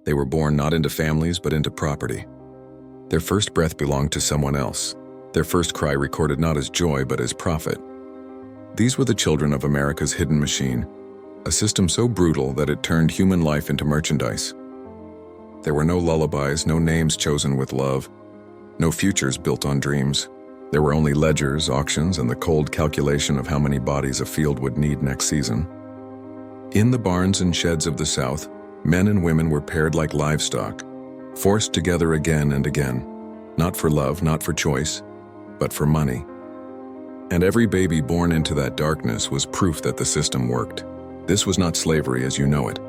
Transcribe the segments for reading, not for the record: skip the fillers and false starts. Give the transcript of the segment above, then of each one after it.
They were born not into families but into property. Their first breath belonged to someone else. Their first cry recorded not as joy but as profit. These were the children of America's hidden machine, a system so brutal that it turned human life into merchandise. There were no lullabies, no names chosen with love, no futures built on dreams. There were only ledgers, auctions, and the cold calculation of how many bodies a field would need next season. In the barns and sheds of the South, men and women were paired like livestock, forced together again and again, not for love, not for choice, but for money. And every baby born into that darkness was proof that the system worked. This was not slavery as you know it.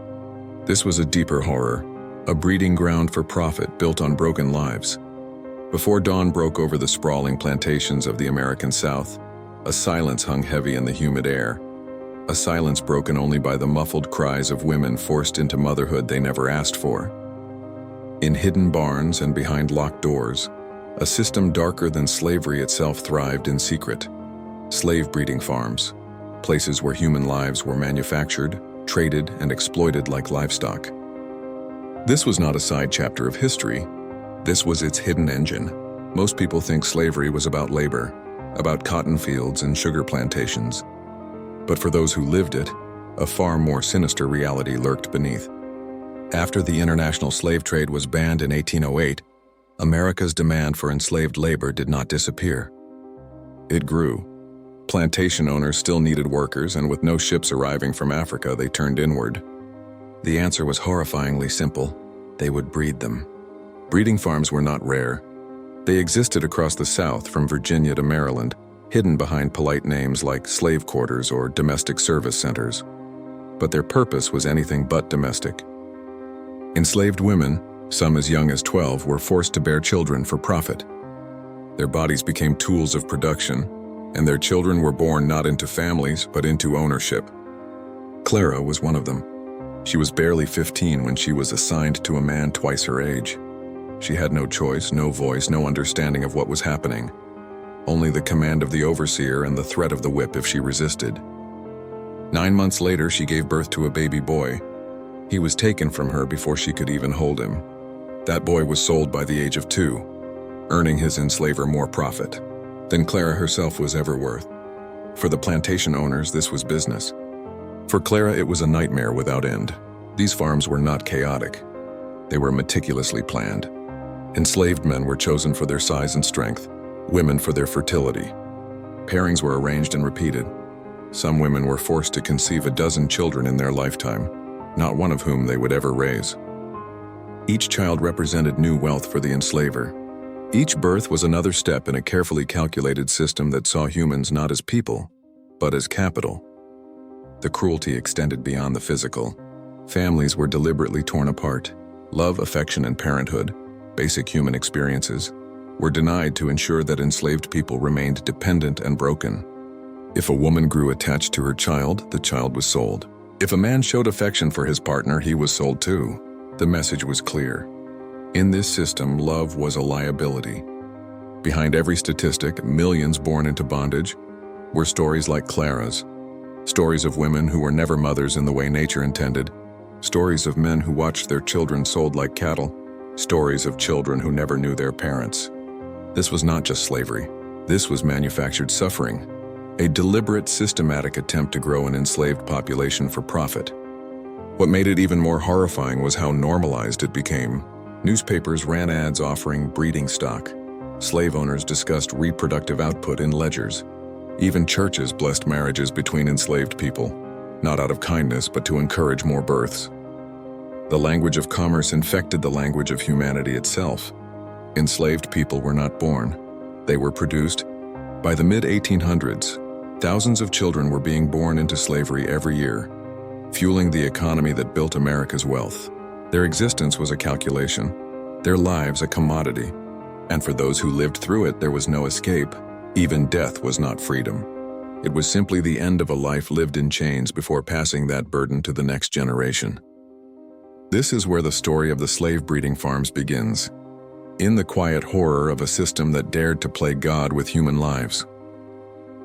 This was a deeper horror, a breeding ground for profit built on broken lives. Before dawn broke over the sprawling plantations of the American South, a silence hung heavy in the humid air, a silence broken only by the muffled cries of women forced into motherhood they never asked for. In hidden barns and behind locked doors, a system darker than slavery itself thrived in secret. Slave breeding farms, places where human lives were manufactured, traded, and exploited like livestock. This was not a side chapter of history. This was its hidden engine. Most people think slavery was about labor, about cotton fields and sugar plantations. But for those who lived it, a far more sinister reality lurked beneath. After the international slave trade was banned in 1808, America's demand for enslaved labor did not disappear. It grew. Plantation owners still needed workers, and with no ships arriving from Africa, they turned inward. The answer was horrifyingly simple. They would breed them. Breeding farms were not rare. They existed across the South from Virginia to Maryland, hidden behind polite names like slave quarters or domestic service centers. But their purpose was anything but domestic. Enslaved women, some as young as 12, were forced to bear children for profit. Their bodies became tools of production, and their children were born not into families but into ownership. Clara was one of them. She was barely 15 when she was assigned to a man twice her age. She had no choice, no voice, no understanding of what was happening. Only the command of the overseer and the threat of the whip if she resisted. 9 months later, she gave birth to a baby boy. He was taken from her before she could even hold him. That boy was sold by the age of 2, earning his enslaver more profit than Clara herself was ever worth. For the plantation owners, this was business. For Clara, it was a nightmare without end. These farms were not chaotic. They were meticulously planned. Enslaved men were chosen for their size and strength, women for their fertility. Pairings were arranged and repeated. Some women were forced to conceive a dozen children in their lifetime, not one of whom they would ever raise. Each child represented new wealth for the enslaver. Each birth was another step in a carefully calculated system that saw humans not as people, but as capital. The cruelty extended beyond the physical. Families were deliberately torn apart. Love, affection, and parenthood, basic human experiences, were denied to ensure that enslaved people remained dependent and broken. If a woman grew attached to her child, the child was sold. If a man showed affection for his partner, he was sold too. The message was clear. In this system, love was a liability. Behind every statistic, millions born into bondage, were stories like Clara's. Stories of women who were never mothers in the way nature intended. Stories of men who watched their children sold like cattle. Stories of children who never knew their parents. This was not just slavery. This was manufactured suffering. A deliberate, systematic attempt to grow an enslaved population for profit. What made it even more horrifying was how normalized it became. Newspapers ran ads offering breeding stock. Slave owners discussed reproductive output in ledgers. Even churches blessed marriages between enslaved people, not out of kindness but to encourage more births. The language of commerce infected the language of humanity itself. Enslaved people were not born. They were produced. By the mid-1800s, thousands of children were being born into slavery every year, fueling the economy that built America's wealth. Their existence was a calculation, their lives a commodity, and for those who lived through it, there was no escape. Even death was not freedom. It was simply the end of a life lived in chains before passing that burden to the next generation. This is where the story of the slave breeding farms begins, in the quiet horror of a system that dared to play God with human lives.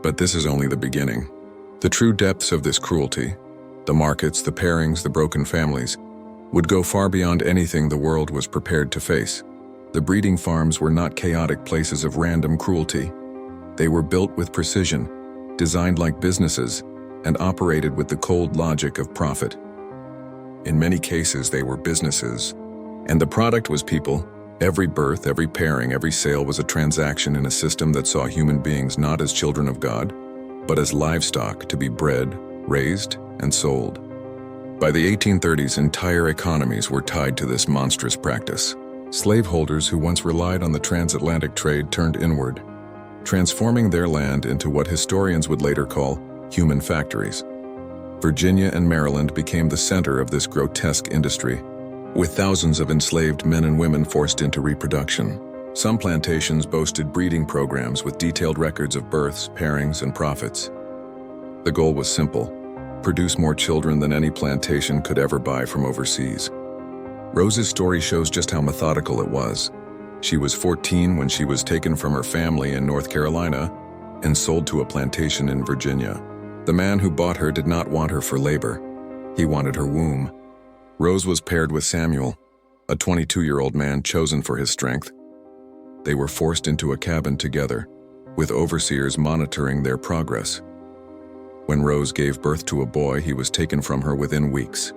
But this is only the beginning. The true depths of this cruelty, the markets, the pairings, the broken families, would go far beyond anything the world was prepared to face. The breeding farms were not chaotic places of random cruelty. They were built with precision, designed like businesses, and operated with the cold logic of profit. In many cases, they were businesses, and the product was people. Every birth, every pairing, every sale was a transaction in a system that saw human beings not as children of God, but as livestock to be bred, raised, and sold. By the 1830s, entire economies were tied to this monstrous practice. Slaveholders who once relied on the transatlantic trade turned inward, transforming their land into what historians would later call human factories. Virginia and Maryland became the center of this grotesque industry, with thousands of enslaved men and women forced into reproduction. Some plantations boasted breeding programs with detailed records of births, pairings, and profits. The goal was simple: produce more children than any plantation could ever buy from overseas. Rose's story shows just how methodical it was. She was 14 when she was taken from her family in North Carolina and sold to a plantation in Virginia. The man who bought her did not want her for labor. He wanted her womb. Rose was paired with Samuel, a 22-year-old man chosen for his strength. They were forced into a cabin together, with overseers monitoring their progress. When Rose gave birth to a boy, he was taken from her within weeks.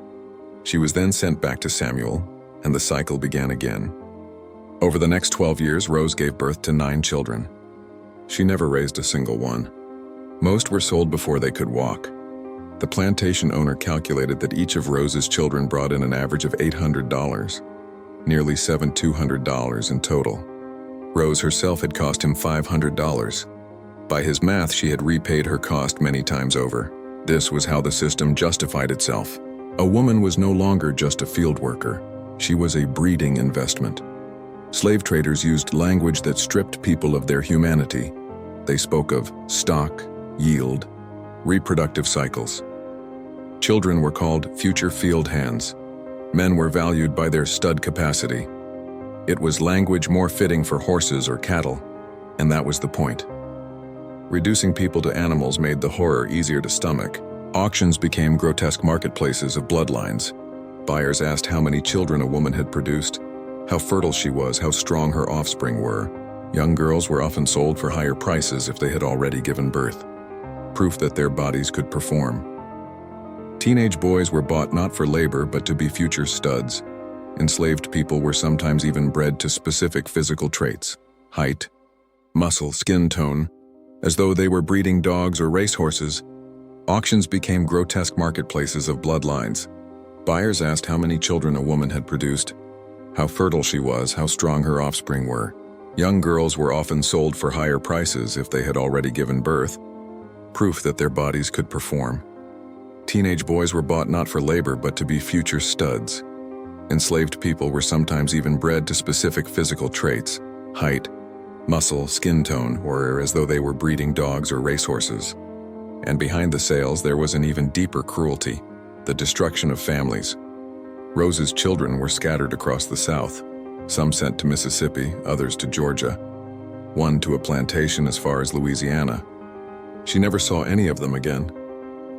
She was then sent back to Samuel, and the cycle began again. Over the next 12 years, Rose gave birth to 9 children. She never raised a single one. Most were sold before they could walk. The plantation owner calculated that each of Rose's children brought in an average of $800, nearly $7,200 in total. Rose herself had cost him $500. By his math, she had repaid her cost many times over. This was how the system justified itself. A woman was no longer just a field worker. She was a breeding investment. Slave traders used language that stripped people of their humanity. They spoke of stock, yield, reproductive cycles. Children were called future field hands. Men were valued by their stud capacity. It was language more fitting for horses or cattle, and that was the point. Reducing people to animals made the horror easier to stomach. Auctions became grotesque marketplaces of bloodlines. Buyers asked how many children a woman had produced, how fertile she was, how strong her offspring were. Young girls were often sold for higher prices if they had already given birth, proof that their bodies could perform. Teenage boys were bought not for labor but to be future studs. Enslaved people were sometimes even bred to specific physical traits: height, muscle, skin tone, as though they were breeding dogs or racehorses. Auctions became grotesque marketplaces of bloodlines. Buyers asked how many children a woman had produced, how fertile she was, how strong her offspring were. Young girls were often sold for higher prices if they had already given birth, proof that their bodies could perform. Teenage boys were bought not for labor but to be future studs. Enslaved people were sometimes even bred to specific physical traits: height, muscle, skin tone, or as though they were breeding dogs or racehorses. And behind the sales, there was an even deeper cruelty: the destruction of families. Rose's children were scattered across the South, some sent to Mississippi, others to Georgia, one to a plantation as far as Louisiana. She never saw any of them again.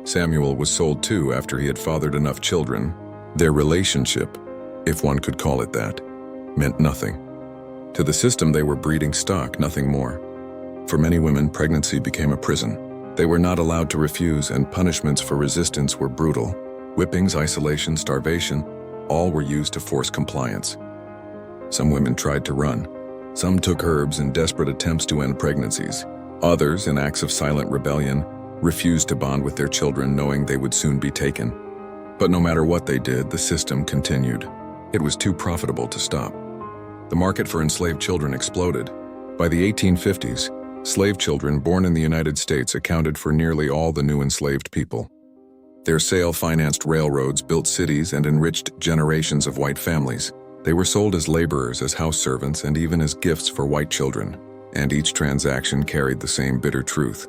Samuel was sold too after he had fathered enough children. Their relationship, if one could call it that, meant nothing. To the system, they were breeding stock, nothing more. For many women, pregnancy became a prison. They were not allowed to refuse, and punishments for resistance were brutal. Whippings, isolation, starvation, all were used to force compliance. Some women tried to run. Some took herbs in desperate attempts to end pregnancies. Others, in acts of silent rebellion, refused to bond with their children, knowing they would soon be taken. But no matter what they did, the system continued. It was too profitable to stop. The market for enslaved children exploded. By the 1850s, slave children born in the United States accounted for nearly all the new enslaved people. Their sale financed railroads, built cities, and enriched generations of white families. They were sold as laborers, as house servants, and even as gifts for white children. And each transaction carried the same bitter truth.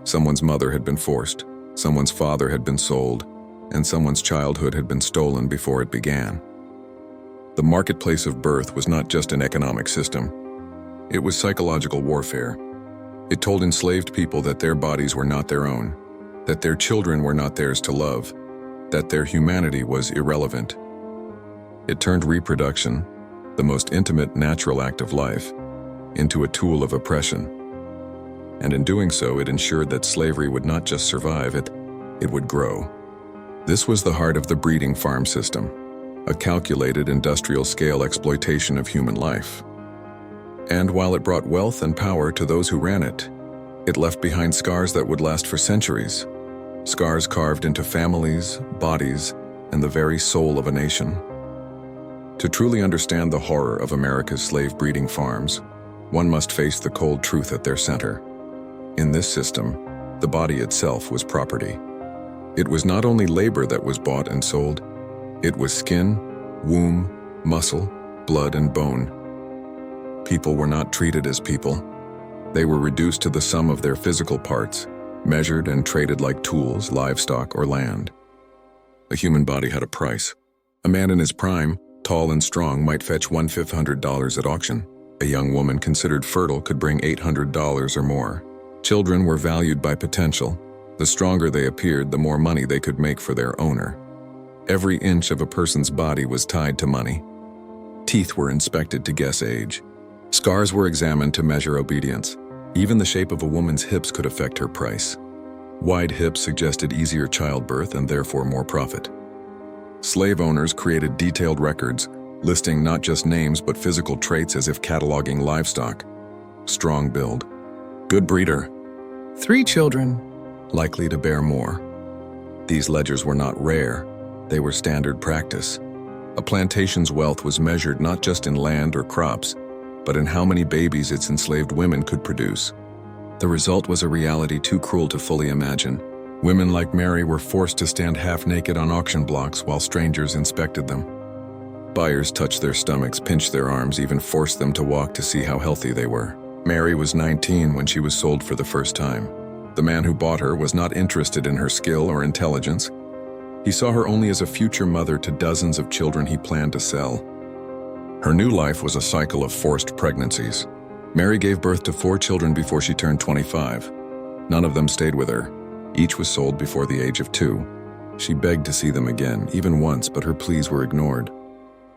Someone's mother had been forced, someone's father had been sold, and someone's childhood had been stolen before it began. The marketplace of birth was not just an economic system. It was psychological warfare. It told enslaved people that their bodies were not their own, that their children were not theirs to love, that their humanity was irrelevant. It turned reproduction, the most intimate natural act of life, into a tool of oppression. And in doing so, it ensured that slavery would not just survive, it would grow. This was the heart of the breeding farm system, a calculated industrial-scale exploitation of human life. And while it brought wealth and power to those who ran it, it left behind scars that would last for centuries, scars carved into families, bodies, and the very soul of a nation. To truly understand the horror of America's slave-breeding farms, one must face the cold truth at their center. In this system, the body itself was property. It was not only labor that was bought and sold, it was skin, womb, muscle, blood, and bone. People were not treated as people. They were reduced to the sum of their physical parts, measured and traded like tools, livestock, or land. A human body had a price. A man in his prime, tall and strong, might fetch $1,500 at auction. A young woman considered fertile could bring $800 or more. Children were valued by potential. The stronger they appeared, the more money they could make for their owner. Every inch of a person's body was tied to money. Teeth were inspected to guess age. Scars were examined to measure obedience. Even the shape of a woman's hips could affect her price. Wide hips suggested easier childbirth and therefore more profit. Slave owners created detailed records, listing not just names but physical traits as if cataloging livestock. Strong build. Good breeder. 3 children. Likely to bear more. These ledgers were not rare. They were standard practice. A plantation's wealth was measured not just in land or crops, but in how many babies its enslaved women could produce. The result was a reality too cruel to fully imagine. Women like Mary were forced to stand half-naked on auction blocks while strangers inspected them. Buyers touched their stomachs, pinched their arms, even forced them to walk to see how healthy they were. Mary was 19 when she was sold for the first time. The man who bought her was not interested in her skill or intelligence. He saw her only as a future mother to dozens of children he planned to sell. Her new life was a cycle of forced pregnancies. Mary gave birth to 4 children before she turned 25. None of them stayed with her. Each was sold before the age of 2. She begged to see them again, even once, but her pleas were ignored.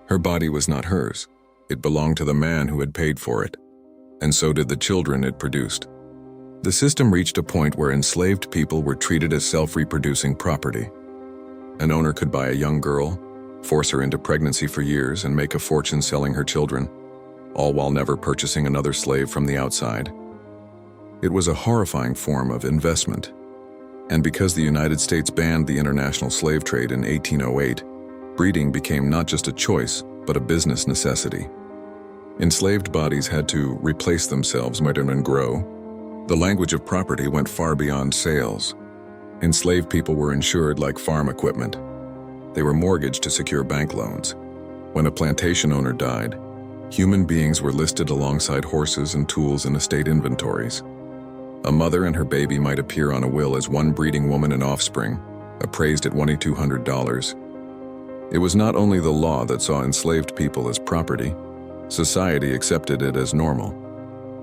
Her body was not hers. It belonged to the man who had paid for it. And so did the children it produced. The system reached a point where enslaved people were treated as self-reproducing property. An owner could buy a young girl, force her into pregnancy for years, and make a fortune selling her children, all while never purchasing another slave from the outside. It was a horrifying form of investment. And because the United States banned the international slave trade in 1808, breeding became not just a choice, but a business necessity. Enslaved bodies had to replace themselves, mature and grow. The language of property went far beyond sales. Enslaved people were insured like farm equipment. They were mortgaged to secure bank loans. When a plantation owner died, human beings were listed alongside horses and tools in estate inventories. A mother and her baby might appear on a will as one breeding woman and offspring, appraised at $2,200. It was not only the law that saw enslaved people as property, society accepted it as normal.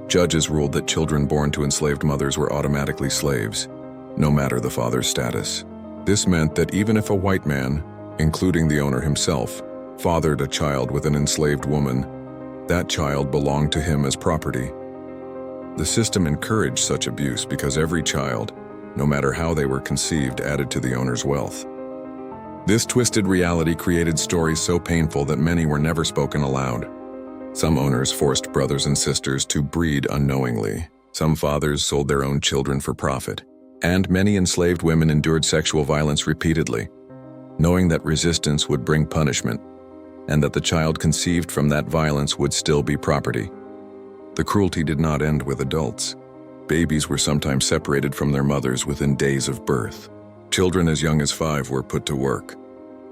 Judges ruled that children born to enslaved mothers were automatically slaves, no matter the father's status. This meant that even if a white man, including the owner himself, fathered a child with an enslaved woman, that child belonged to him as property. The system encouraged such abuse because every child, no matter how they were conceived, added to the owner's wealth. This twisted reality created stories so painful that many were never spoken aloud. Some owners forced brothers and sisters to breed unknowingly. Some fathers sold their own children for profit. And many enslaved women endured sexual violence repeatedly, knowing that resistance would bring punishment, and that the child conceived from that violence would still be property. The cruelty did not end with adults. Babies were sometimes separated from their mothers within days of birth. Children as young as 5 were put to work.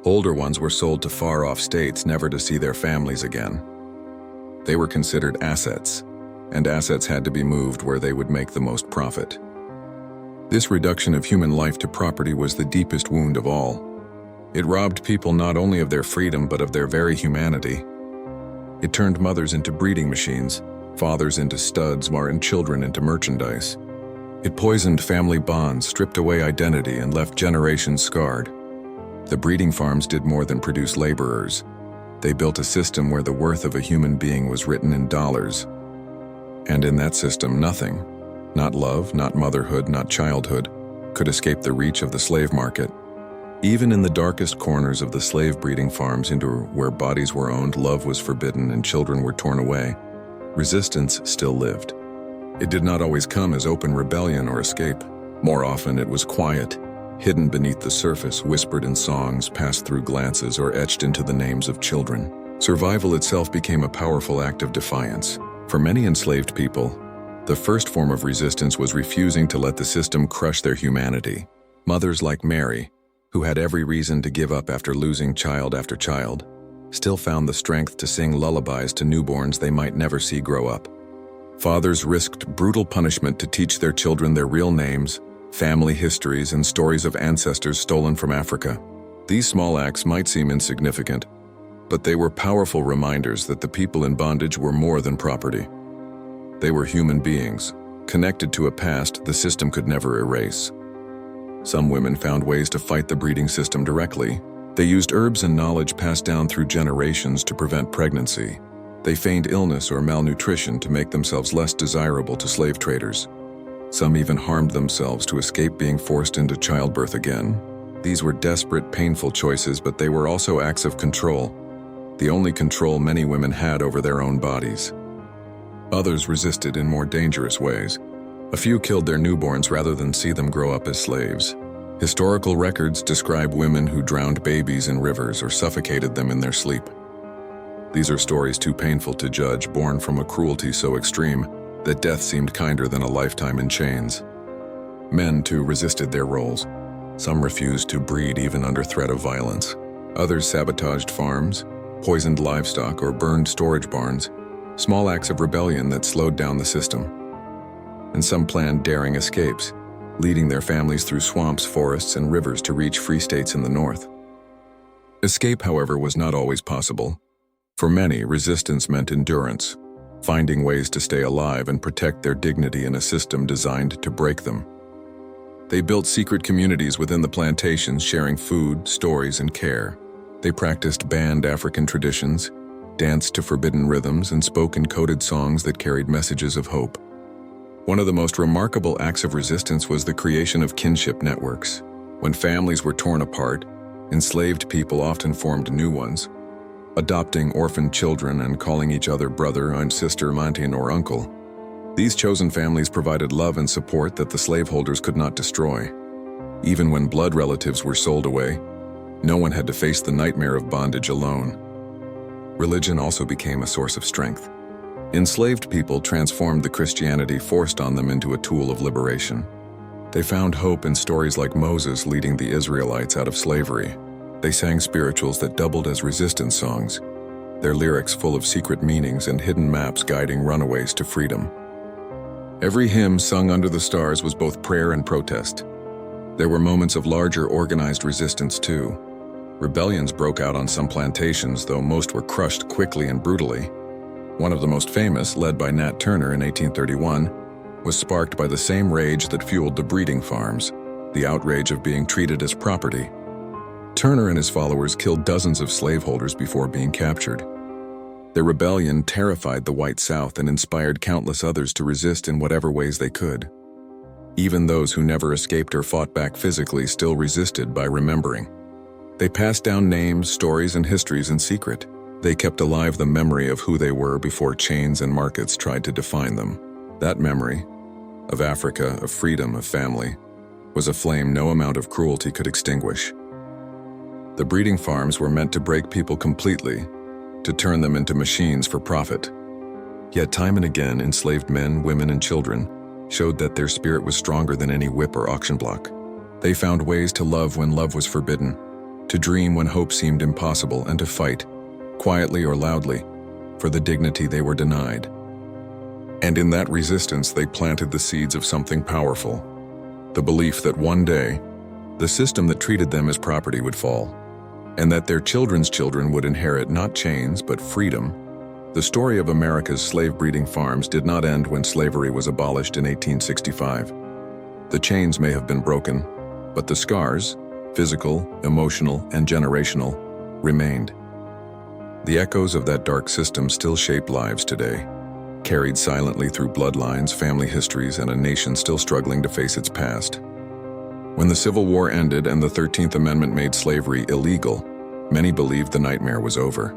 Older ones were sold to far-off states, never to see their families again. They were considered assets, and assets had to be moved where they would make the most profit. This reduction of human life to property was the deepest wound of all. It robbed people not only of their freedom but of their very humanity. It turned mothers into breeding machines, fathers into studs, and children into merchandise. It poisoned family bonds, stripped away identity, and left generations scarred. The breeding farms did more than produce laborers. They built a system where the worth of a human being was written in dollars. And in that system, nothing, not love, not motherhood, not childhood, could escape the reach of the slave market. Even in the darkest corners of the slave breeding farms where bodies were owned, love was forbidden, and children were torn away, resistance still lived. It did not always come as open rebellion or escape. More often it was quiet, hidden beneath the surface, whispered in songs, passed through glances, or etched into the names of children. Survival itself became a powerful act of defiance. For many enslaved people, the first form of resistance was refusing to let the system crush their humanity. Mothers like Mary, who had every reason to give up after losing child after child, still found the strength to sing lullabies to newborns they might never see grow up. Fathers risked brutal punishment to teach their children their real names, family histories, and stories of ancestors stolen from Africa. These small acts might seem insignificant, but they were powerful reminders that the people in bondage were more than property. They were human beings, connected to a past the system could never erase. Some women found ways to fight the breeding system directly. They used herbs and knowledge passed down through generations to prevent pregnancy. They feigned illness or malnutrition to make themselves less desirable to slave traders. Some even harmed themselves to escape being forced into childbirth again. These were desperate, painful choices, but they were also acts of control, the only control many women had over their own bodies. Others resisted in more dangerous ways. A few killed their newborns rather than see them grow up as slaves. Historical records describe women who drowned babies in rivers or suffocated them in their sleep. These are stories too painful to judge, born from a cruelty so extreme that death seemed kinder than a lifetime in chains. Men, too, resisted their roles. Some refused to breed even under threat of violence. Others sabotaged farms, poisoned livestock, or burned storage barns, small acts of rebellion that slowed down the system. And some planned daring escapes, leading their families through swamps, forests, and rivers to reach free states in the north. Escape, however, was not always possible. For many, resistance meant endurance, finding ways to stay alive and protect their dignity in a system designed to break them. They built secret communities within the plantations, sharing food, stories, and care. They practiced banned African traditions, danced to forbidden rhythms, and spoke in coded songs that carried messages of hope. One of the most remarkable acts of resistance was the creation of kinship networks. When families were torn apart, enslaved people often formed new ones, adopting orphaned children and calling each other brother, aunt, sister, auntie, or uncle. These chosen families provided love and support that the slaveholders could not destroy. Even when blood relatives were sold away, no one had to face the nightmare of bondage alone. Religion also became a source of strength. Enslaved people transformed the Christianity forced on them into a tool of liberation. They found hope in stories like Moses leading the Israelites out of slavery. They sang spirituals that doubled as resistance songs, their lyrics full of secret meanings and hidden maps guiding runaways to freedom. Every hymn sung under the stars was both prayer and protest. There were moments of larger organized resistance too. Rebellions broke out on some plantations, though most were crushed quickly and brutally. One of the most famous, led by Nat Turner in 1831, was sparked by the same rage that fueled the breeding farms, the outrage of being treated as property. Turner and his followers killed dozens of slaveholders before being captured. Their rebellion terrified the white South and inspired countless others to resist in whatever ways they could. Even those who never escaped or fought back physically still resisted by remembering. They passed down names, stories, and histories in secret. They kept alive the memory of who they were before chains and markets tried to define them. That memory, of Africa, of freedom, of family, was a flame no amount of cruelty could extinguish. The breeding farms were meant to break people completely, to turn them into machines for profit. Yet time and again, enslaved men, women, and children showed that their spirit was stronger than any whip or auction block. They found ways to love when love was forbidden, to dream when hope seemed impossible, and to fight, quietly or loudly, for the dignity they were denied. And in that resistance, they planted the seeds of something powerful, the belief that one day, the system that treated them as property would fall, and that their children's children would inherit not chains but freedom. The story of America's slave-breeding farms did not end when slavery was abolished in 1865. The chains may have been broken, but the scars, physical, emotional, and generational, remained. The echoes of that dark system still shape lives today, carried silently through bloodlines, family histories, and a nation still struggling to face its past. When the Civil War ended and the 13th Amendment made slavery illegal, many believed the nightmare was over.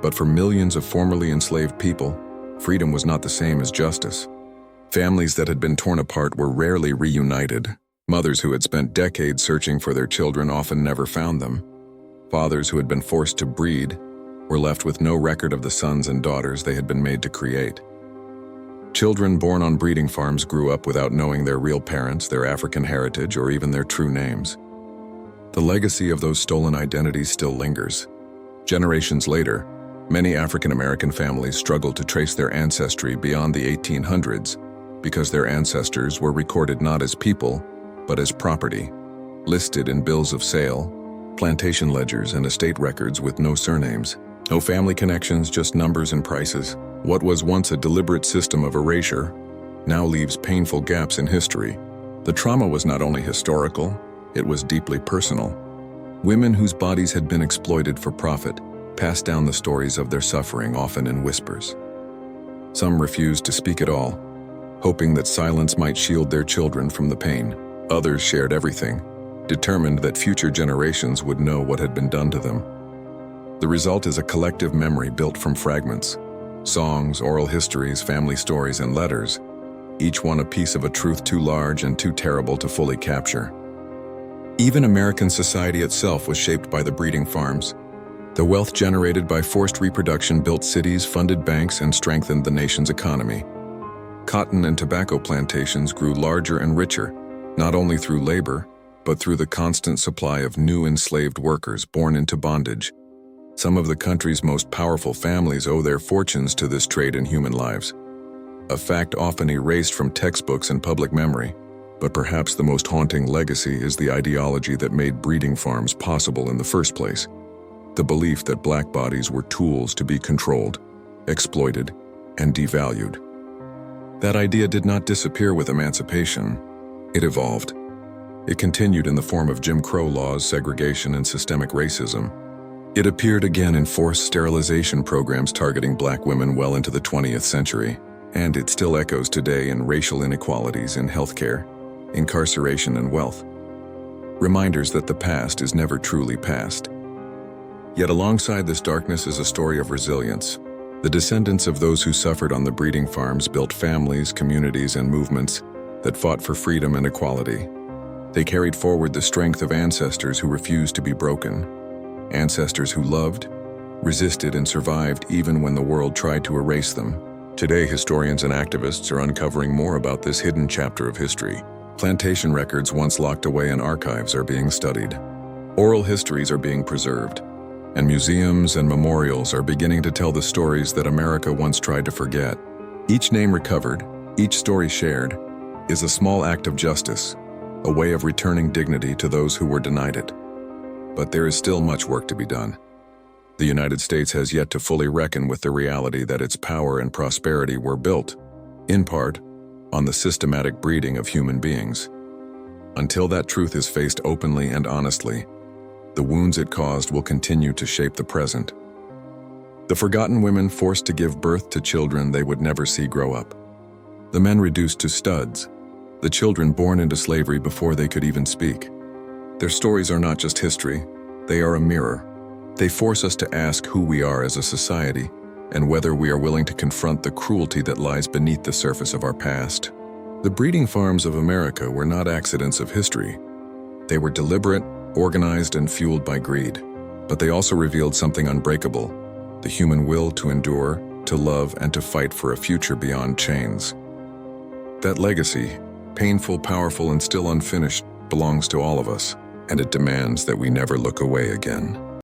But for millions of formerly enslaved people, freedom was not the same as justice. Families that had been torn apart were rarely reunited. Mothers who had spent decades searching for their children often never found them. Fathers who had been forced to breed were left with no record of the sons and daughters they had been made to create. Children born on breeding farms grew up without knowing their real parents, their African heritage, or even their true names. The legacy of those stolen identities still lingers. Generations later, many African American families struggle to trace their ancestry beyond the 1800s because their ancestors were recorded not as people, but as property, listed in bills of sale, plantation ledgers, and estate records with no surnames. No family connections, just numbers and prices. What was once a deliberate system of erasure now leaves painful gaps in history. The trauma was not only historical, it was deeply personal. Women whose bodies had been exploited for profit passed down the stories of their suffering, often in whispers. Some refused to speak at all, hoping that silence might shield their children from the pain. Others shared everything, determined that future generations would know what had been done to them. The result is a collective memory built from fragments. Songs, oral histories, family stories, and letters, each one a piece of a truth too large and too terrible to fully capture. Even American society itself was shaped by the breeding farms. The wealth generated by forced reproduction built cities, funded banks, and strengthened the nation's economy. Cotton and tobacco plantations grew larger and richer, not only through labor, but through the constant supply of new enslaved workers born into bondage. Some of the country's most powerful families owe their fortunes to this trade in human lives, a fact often erased from textbooks and public memory. But perhaps the most haunting legacy is the ideology that made breeding farms possible in the first place. The belief that black bodies were tools to be controlled, exploited, and devalued. That idea did not disappear with emancipation. It evolved. It continued in the form of Jim Crow laws, segregation, and systemic racism. It appeared again in forced sterilization programs targeting black women well into the 20th century, and it still echoes today in racial inequalities in healthcare, incarceration, and wealth. Reminders that the past is never truly past. Yet alongside this darkness is a story of resilience. The descendants of those who suffered on the breeding farms built families, communities, and movements that fought for freedom and equality. They carried forward the strength of ancestors who refused to be broken. Ancestors who loved, resisted, and survived even when the world tried to erase them. Today, historians and activists are uncovering more about this hidden chapter of history. Plantation records once locked away in archives are being studied. Oral histories are being preserved, and museums and memorials are beginning to tell the stories that America once tried to forget. Each name recovered, each story shared, is a small act of justice, a way of returning dignity to those who were denied it. But there is still much work to be done. The United States has yet to fully reckon with the reality that its power and prosperity were built, in part, on the systematic breeding of human beings. Until that truth is faced openly and honestly, the wounds it caused will continue to shape the present. The forgotten women forced to give birth to children they would never see grow up. The men reduced to studs, the children born into slavery before they could even speak. Their stories are not just history, they are a mirror. They force us to ask who we are as a society and whether we are willing to confront the cruelty that lies beneath the surface of our past. The breeding farms of America were not accidents of history. They were deliberate, organized, and fueled by greed. But they also revealed something unbreakable: the human will to endure, to love, and to fight for a future beyond chains. That legacy, painful, powerful, and still unfinished, belongs to all of us, and it demands that we never look away again.